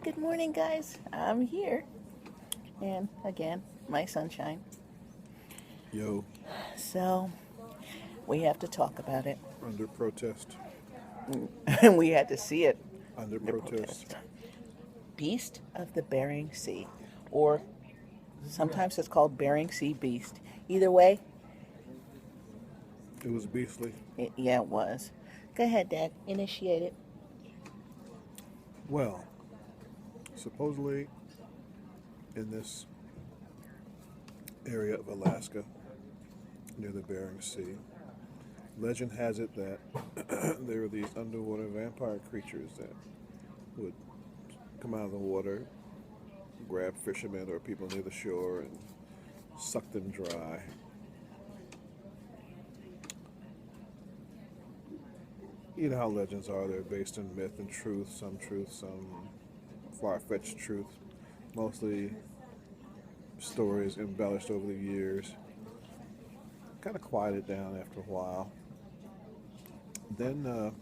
Good morning, guys. I'm here. And again, my sunshine. Yo, So, we have to talk about it. under protest. And we had to see it Under under protest. protest. Beast of the Bering Sea. Or sometimes it's called Bering Sea Beast. Either way, It was beastly. yeah, it was. Go ahead, Dad. Initiate it. Well, supposedly in this area of Alaska near the Bering Sea, legend has it that there are these underwater vampire creatures that would come out of the water, grab fishermen or people near the shore, and suck them dry. You know how legends are, they're based in myth and truth, some far-fetched truth, mostly stories embellished over the years. Kind of quieted down after a while. Then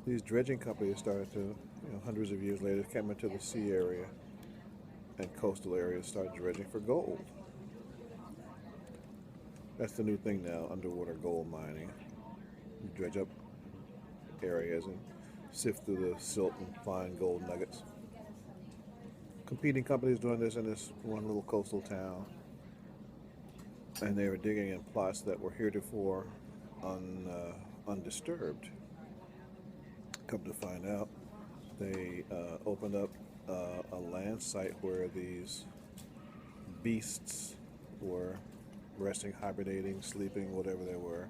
these dredging companies started to, hundreds of years later, came into the sea area and coastal areas, started dredging for gold. That's the new thing now, underwater gold mining. You dredge up areas and sift through the silt and find gold nuggets. Competing companies doing this in this one little coastal town, and they were digging in plots that were heretofore undisturbed. Come to find out, they opened up a land site where these beasts were resting, hibernating, sleeping, whatever they were,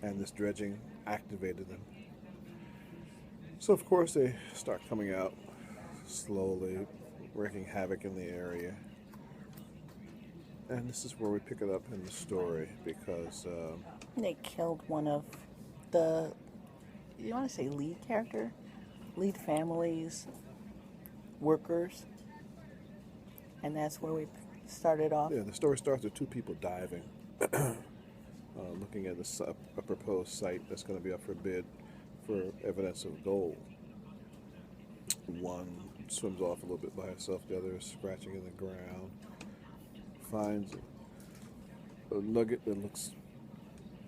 and this dredging activated them. So of course they start coming out slowly, wreaking havoc in the area. And this is where we pick it up in the story because They killed one of the, you want to say lead character? Lead families, workers. And that's where we started off. the story starts with two people diving, looking at a proposed site that's going to be up for bid for evidence of gold. One swims off a little bit by herself, the other is scratching in the ground, finds a nugget that looks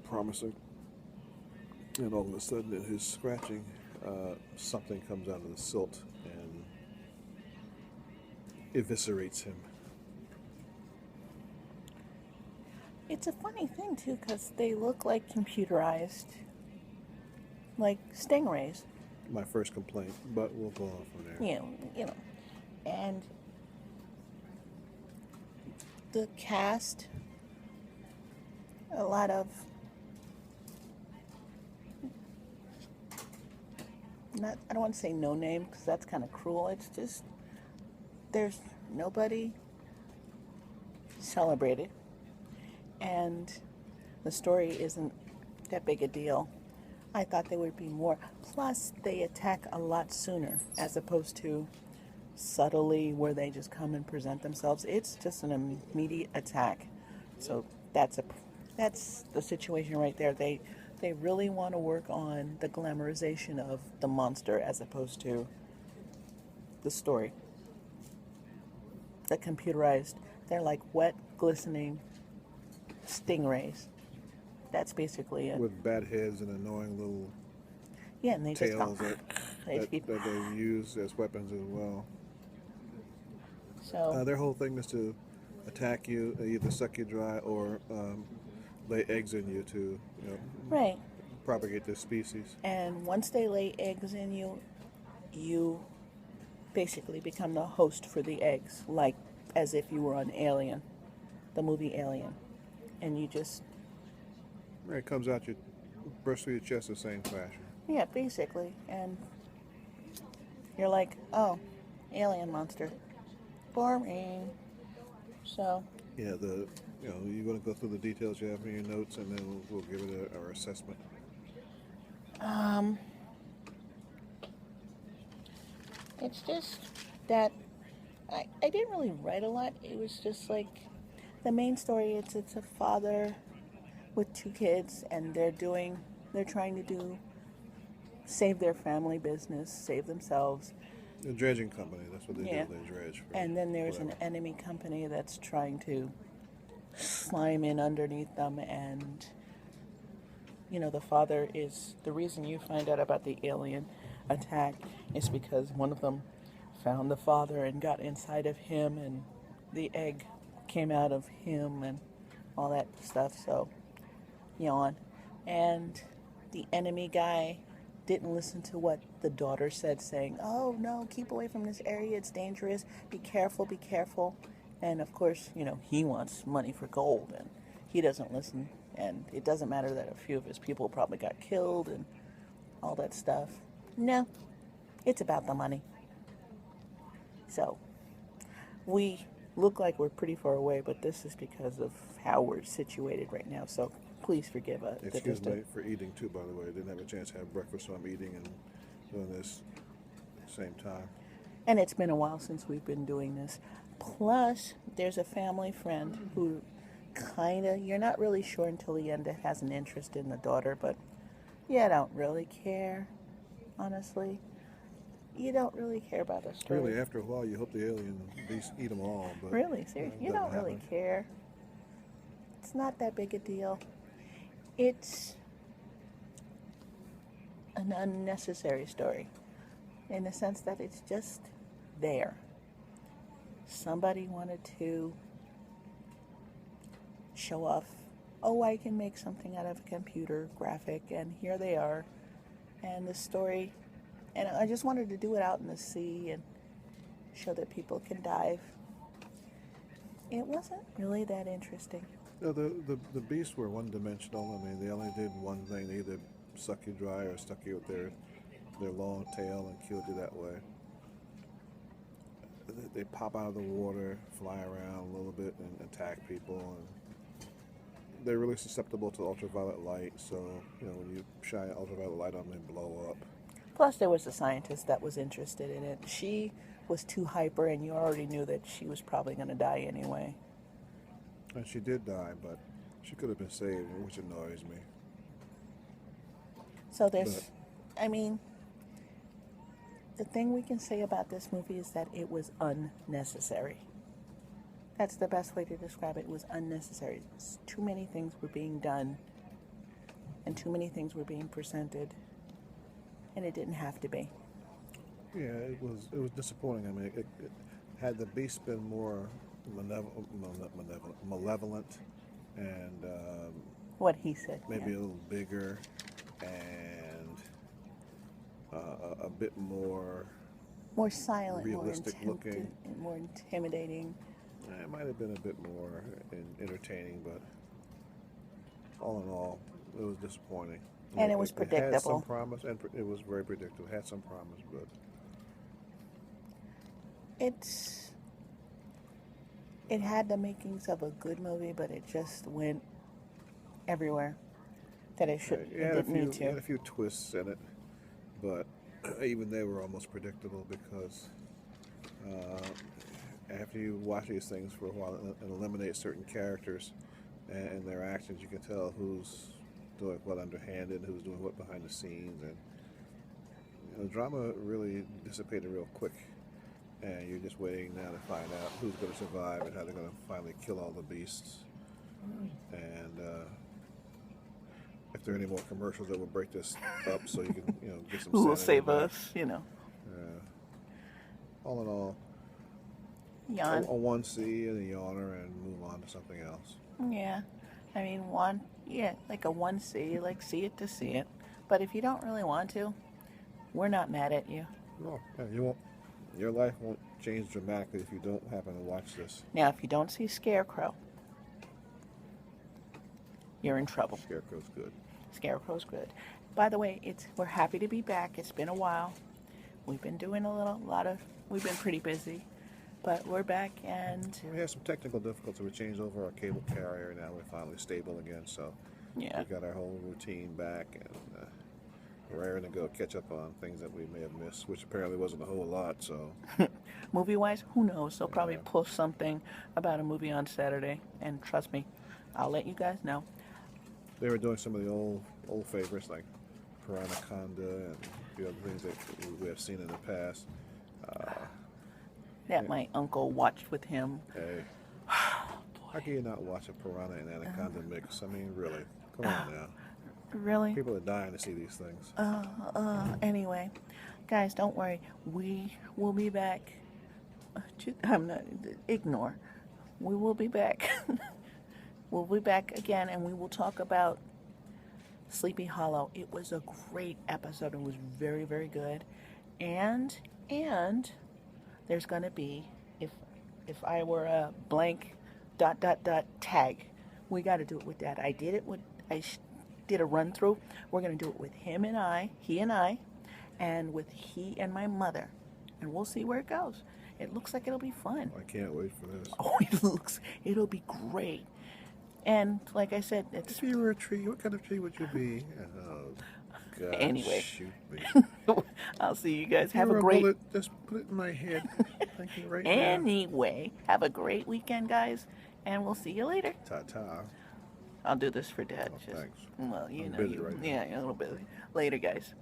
promising, and all of a sudden in his scratching, something comes out of the silt and eviscerates him. It's a funny thing, too, because they look like computerized, like stingrays. My first complaint, but we'll go on from there. You know. And the cast, a lot of, not, I don't want to say no name because that's kind of cruel. It's just, there's nobody celebrated. And the story isn't that big a deal. I thought there would be more. Plus, they attack a lot sooner as opposed to subtly where they just come and present themselves. It's just an immediate attack. So that's the situation right there. They really want to work on the glamorization of the monster as opposed to the story. The computerized, they're like wet, glistening stingrays. That's basically it. With bat heads and annoying little Yeah, and they just tails go. that they use as weapons as well. So Their whole thing is to attack you, either suck you dry or lay eggs in you to, right. propagate their species. And once they lay eggs in you, you basically become the host for the eggs, like as if you were an alien, the movie Alien. And you just, It comes out, you burst through your chest the same fashion. yeah, basically. And you're like, oh, alien monster. Boring. So, Yeah, you're going to go through the details you have in your notes, and then we'll give it our assessment. it's just that I didn't really write a lot. It was just like the main story. It's a father with two kids, and they're trying to do save their family business, save themselves, The dredging company, that's what they Yeah. do. They dredge. For And then there's an whatever. enemy company that's trying to slime in underneath them. And, the father is the reason you find out about the alien attack is because one of them found the father and got inside of him, and the egg came out of him, and all that stuff. So, yawn. And the enemy guy didn't listen to what the daughter said, saying, "Oh no, keep away from this area, it's dangerous, be careful, be careful." And of course, he wants money for gold, and he doesn't listen. And it doesn't matter that a few of his people probably got killed and all that stuff. No, it's about the money. So we look like we're pretty far away, but this is because of how we're situated right now. So please forgive us. Excuse me for eating too, by the way. I didn't have a chance to have breakfast, so I'm eating and doing this at the same time. And it's been a while since we've been doing this. Plus, there's a family friend who you're not really sure until the end, has an interest in the daughter, but you don't really care, honestly. You don't really care about the story. Really, after a while, you hope the alien beasts eat them all. But Really, seriously, you don't really care. It's not that big a deal. It's an unnecessary story in the sense that it's just there. Somebody wanted to show off, oh, I can make something out of a computer graphic, and here they are. And the story, and I just wanted to do it out in the sea and show that people can dive. It wasn't really that interesting. No, the beasts were one-dimensional. I mean, they only did one thing. They either suck you dry or stuck you with their long tail and killed you that way. They pop out of the water, fly around a little bit, and attack people. And they're really susceptible to ultraviolet light. So, when you shine ultraviolet light on them, they blow up. Plus, there was a scientist that was interested in it. She was too hyper, and you already knew that she was probably going to die anyway. And she did die, but she could have been saved, which annoys me. So the thing we can say about this movie is that it was unnecessary. That's the best way to describe it. It was unnecessary. Too many things were being done, and too many things were being presented, and it didn't have to be. Yeah, it was disappointing. I mean, it had the beast been more malevolent and What he said. maybe yeah. a little bigger and a bit more Silent, realistic looking. more intimidating. It might have been a bit more entertaining, but all in all, it was disappointing. And it was It predictable. had some promise, and it was very predictable. It had some promise, but it had the makings of a good movie, but it just went everywhere that it didn't need to. It had a few twists in it, but even they were almost predictable because after you watch these things for a while and eliminate certain characters and their actions, you can tell who's doing what underhanded, who's doing what behind the scenes, and the drama really dissipated real quick. And you're just waiting now to find out who's going to survive and how they're going to finally kill all the beasts. And if there are any more commercials that will break this up, so you can get some. Who will sanity save back. us? All in all, Yawn. a one see and a yawner and move on to something else. Yeah, I mean like a 1C, like see it to see it. But if you don't really want to, we're not mad at you. No, yeah, you won't. Your life won't change dramatically if you don't happen to watch this. Now, if you don't see Scarecrow, you're in trouble. Scarecrow's good. Scarecrow's good. By the way, we're happy to be back. It's been a while. We've been doing we've been pretty busy, but we're back, and We had some technical difficulties. We changed over our cable carrier. Now we're finally stable again, so yeah. we got our whole routine back, and we're raring to go catch up on things that we may have missed, which apparently wasn't a whole lot. So Movie-wise, who knows? They'll probably post something about a movie on Saturday, and trust me, I'll let you guys know. they were doing some of the old favorites like Piranaconda and the other things that we have seen in the past. that my uncle watched with him. Hey, how can you not watch a piranha and anaconda mix? I mean, really, come on now. Really? People are dying to see these things. Anyway, guys, don't worry. We will be back. I'm not, ignore. We will be back. We'll be back again, and we will talk about Sleepy Hollow. It was a great episode. It was very, very good. And there's going to be, if I were a blank ... tag, we got to do it with that. I did it with, did a run through. We're going to do it with him and I, he and I, and with he and my mother. And we'll see where it goes. It looks like it'll be fun. I can't wait for this. Oh, it'll be great. And like I said, it's... If you were a tree, what kind of tree would you be? Oh, God, Anyway. shoot me. I'll see you guys. If you Have were a great... bullet, just put it in my head. Thank you right now. Anyway, have a great weekend, guys. And we'll see you later. Ta-ta. I'll do this for Dad. Oh, thanks. Well, I'm busy right now. Yeah, a little busy. Later, guys.